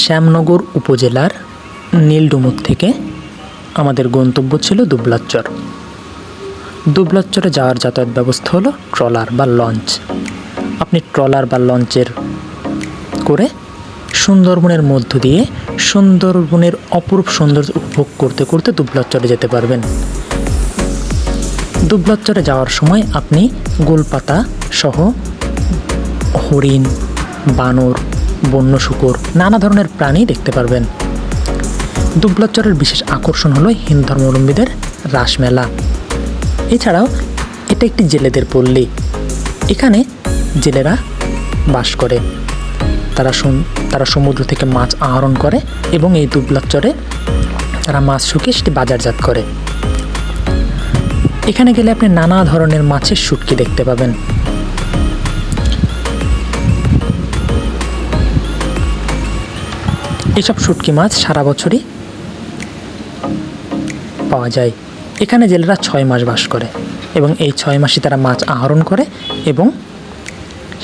শ্যামনগর উপজেলার নীলডুমুর থেকে আমাদের গন্তব্য ছিল দুবলাচর। দুবলাচরে যাওয়ার যাতায়াত ব্যবস্থা হলো ট্রলার বা লঞ্চ। আপনি ট্রলার বা লঞ্চের করে সুন্দরবনের মধ্য দিয়ে সুন্দরবনের অপরূপ সৌন্দর্য উপভোগ করতে করতে দুবলাচরে যেতে পারবেন। দুবলাচরে যাওয়ার সময় আপনি গোলপাতা সহ হরিণ, বানর, বন্য শূকর, নানা ধরনের প্রাণী দেখতে পারবেন। দুবলাচরের বিশেষ আকর্ষণ হলো হিন্দু ধর্মাবলম্বীদের রাসমেলা। এছাড়াও এটা একটি জেলেদের পল্লী। এখানে জেলেরা বাস করে। তারা সমুদ্র থেকে মাছ আহরণ করে এবং এই দুবলাচরে তারা মাছ শুকিয়ে সেটি বাজারজাত করে। এখানে গেলে আপনি নানা ধরনের মাছের শুটকি দেখতে পাবেন। এসব শুটকি মাছ সারা বছরই পাওয়া যায়। এখানে জেলেরা 6 মাস বাস করে এবং এই 6 মাসই তারা মাছ আহরণ করে এবং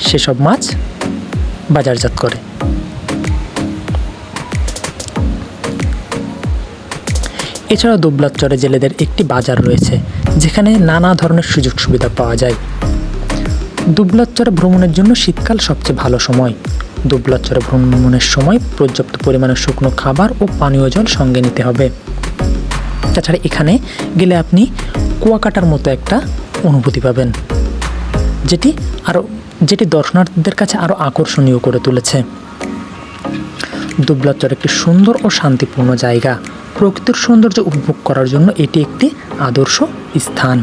সেসব মাছ বাজারজাত করে। এছাড়াও দুবলাচরে জেলেদের একটি বাজার রয়েছে যেখানে নানা ধরনের সুযোগ সুবিধা পাওয়া যায়। দুবলাচরে ভ্রমণের জন্য শীতকাল সবচেয়ে ভালো সময়। দুবলাচরে ভ্রমণের সময় পর্যাপ্ত পরিমাণে শুকনো খাবার ও পানীয় জল সঙ্গে নিতে হবে। তাছাড়া এখানে গেলে আপনি কুয়াকাটার মতো একটা অনুভূতি পাবেন, যেটি দর্শনার্থীদের কাছে আরও আকর্ষণীয় করে তুলেছে। দুবলাচর একটি সুন্দর ও শান্তিপূর্ণ জায়গা। প্রকৃতির সৌন্দর্য উপভোগ করার জন্য এটি একটি আদর্শ স্থান।